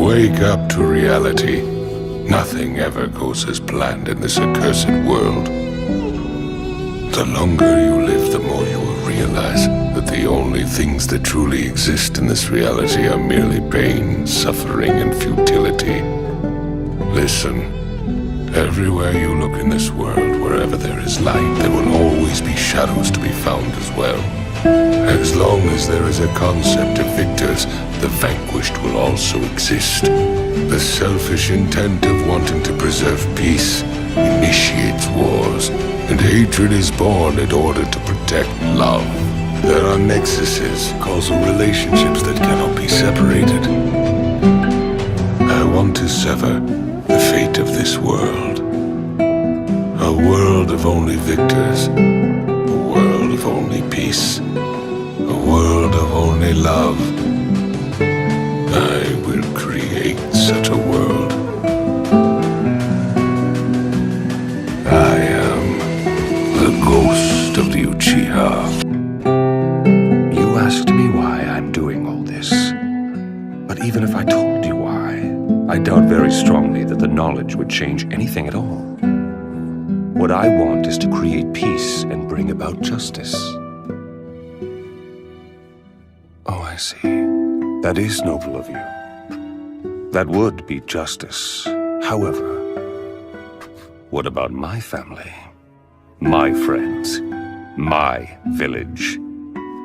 Wake up to reality. Nothing ever goes as planned in this accursed world. The longer you live, the more you will realize that the only things that truly exist in this reality are merely pain, suffering, and futility. Listen. Everywhere you look in this world, wherever there is light, there will always be shadows to be found as well. As long as there is a concept of victors, the vanquished will also exist. The selfish intent of wanting to preserve peace initiates wars, and hatred is born in order to protect love. There are nexuses, causal relationships that cannot be separated. I want to sever the fate of this world. A world of only victors. A world of only peace. A world of only love. I will create such a world. I am the ghost of the Uchiha. You asked me why I'm doing all this. But even if I told you why, I doubt very strongly that the knowledge would change anything at all. What I want is to create peace and bring about justice. Oh, I see. That is noble of you. That would be justice. However, what about my family? My friends? My village?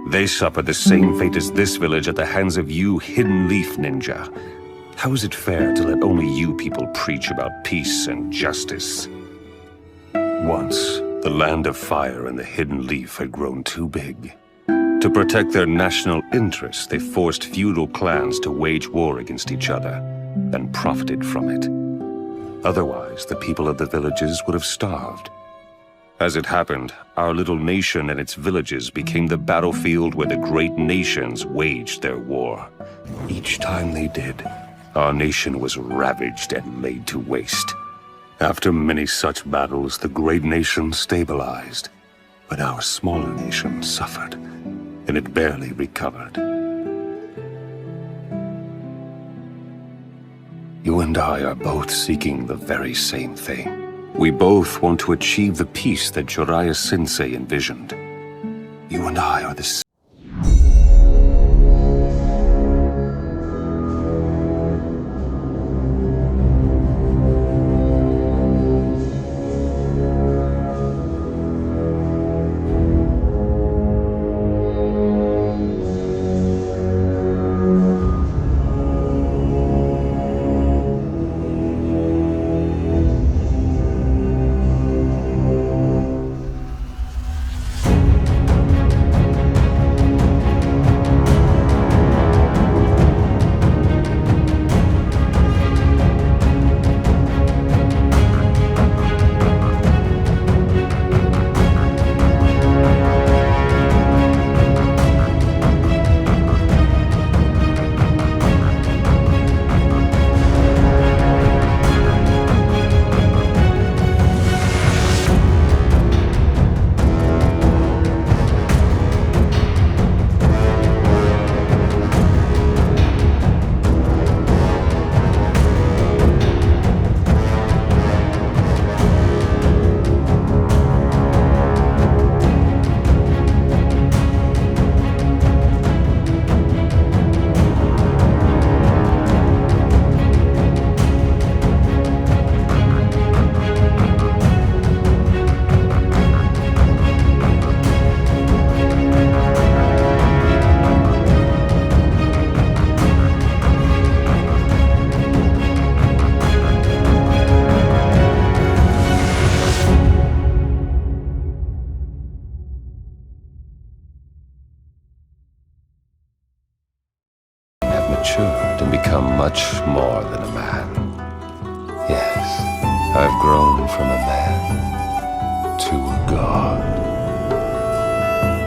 They suffer the same fate as this village at the hands of you, Hidden Leaf Ninja. How is it fair to let only you people preach about peace and justice? Once, the Land of Fire and the Hidden Leaf had grown too big. To protect their national interests, they forced feudal clans to wage war against each other, and profited from it. Otherwise, the people of the villages would have starved. As it happened, our little nation and its villages became the battlefield where the great nations waged their war. Each time they did, our nation was ravaged and laid to waste. After many such battles, the great nation stabilized, but our smaller nation suffered, and it barely recovered. You and I are both seeking the very same thing. We both want to achieve the peace that Jiraiya-sensei envisioned. You and I are the same. Matured and become much more than a man. Yes, I've grown from a man to a god.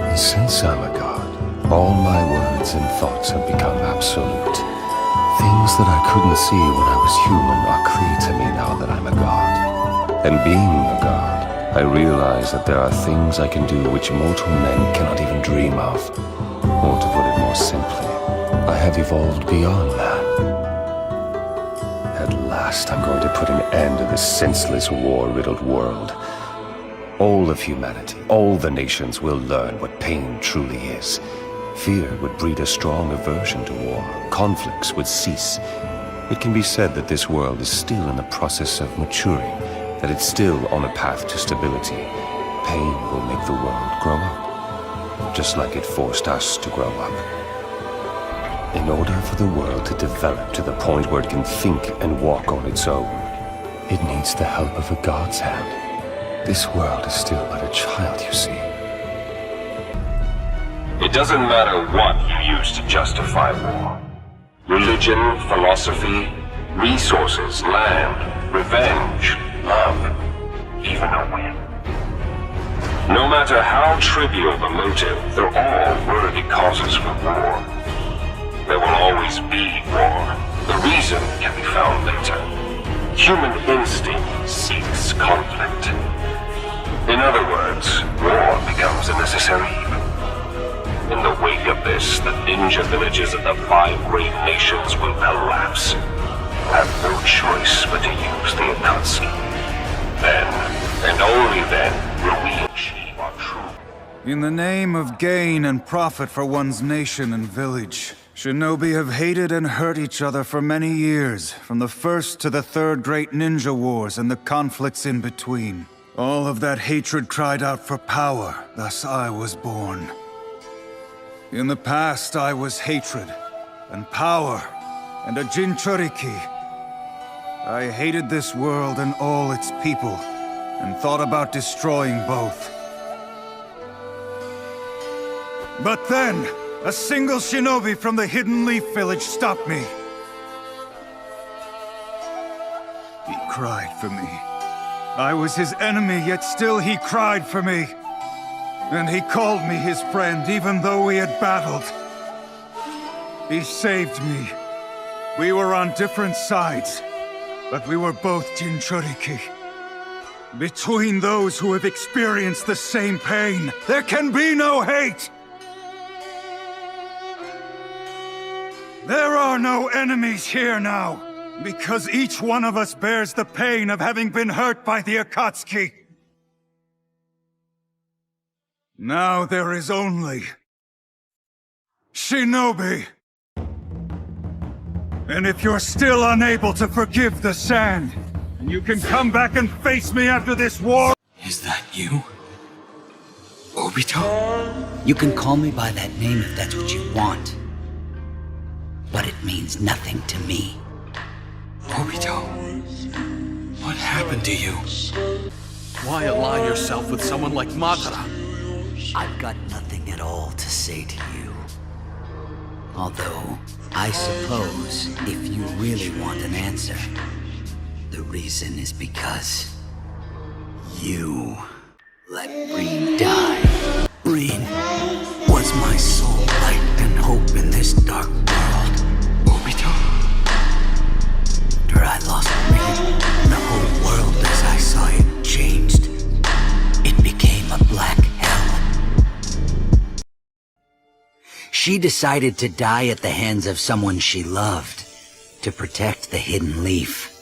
And since I'm a god, all my words and thoughts have become absolute. Things that I couldn't see when I was human are clear to me now that I'm a god. And being a god, I realize that there are things I can do which mortal men cannot even dream of. Or to put it more simply, I have evolved beyond that. last, I'm going to put an end to this senseless, war-riddled world. All of humanity, all the nations will learn what pain truly is. Fear would breed a strong aversion to war. Conflicts would cease. It can be said that this world is still in the process of maturing, that it's still on a path to stability. Pain will make the world grow up, just like it forced us to grow up. In order for the world to develop to the point where it can think and walk on its own, it needs the help of a God's hand. This world is still but a child, you see. It doesn't matter what you use to justify war. Religion, philosophy, resources, land, revenge, love, even a win. No matter how trivial the motive, they're all worthy causes for war. There will always be war. The reason can be found later. Human instinct seeks conflict. In other words, war becomes a necessary evil. In the wake of this, the ninja villages of the 5 great nations will collapse. Have no choice but to use the Akatsuki. Then, and only then, will we achieve our true... In the name of gain and profit for one's nation and village, shinobi have hated and hurt each other for many years, from the first to the third great ninja wars and the conflicts in between. All of that hatred cried out for power, thus I was born. In the past, I was hatred, and power, and a Jinchuriki. I hated this world and all its people, and thought about destroying both. But then, a single shinobi from the Hidden Leaf Village stopped me. He cried for me. I was his enemy, yet still he cried for me. And he called me his friend, even though we had battled. He saved me. We were on different sides, but we were both Jinchuriki. Between those who have experienced the same pain, there can be no hate! There are no enemies here now, because each one of us bears the pain of having been hurt by the Akatsuki. Now there is only... Shinobi. And if you're still unable to forgive the sand, you can come back and face me after this war. Is that you? Obito? You can call me by that name if that's what you want. But it means nothing to me. Obito, what happened to you? Why ally yourself with someone like Madara? I've got nothing at all to say to you. Although, I suppose, if you really want an answer, the reason is because you let Rin die. Rin was my sole light and hope in this dark world. Obito? After I lost Rin, the whole world as I saw it changed. It became a black hell. She decided to die at the hands of someone she loved, to protect the Hidden Leaf.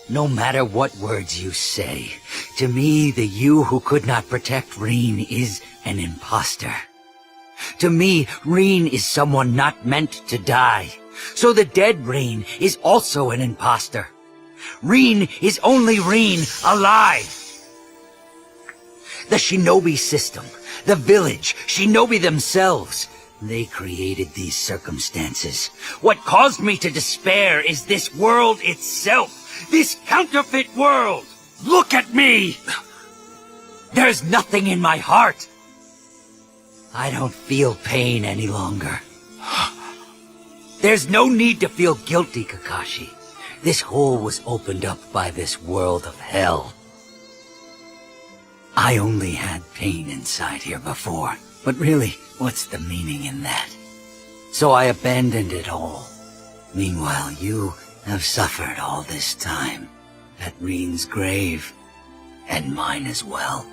No matter what words you say, to me, the you who could not protect Rin is an imposter. To me, Rin is someone not meant to die. So the dead Rin is also an imposter. Rin is only Rin alive. The shinobi system, the village, shinobi themselves, they created these circumstances. What caused me to despair is this world itself. This counterfeit world! Look at me! There's nothing in my heart. I don't feel pain any longer. There's no need to feel guilty, Kakashi. This hole was opened up by this world of hell. I only had pain inside here before, but really, what's the meaning in that? So I abandoned it all. Meanwhile, you have suffered all this time at Rin's grave, and mine as well.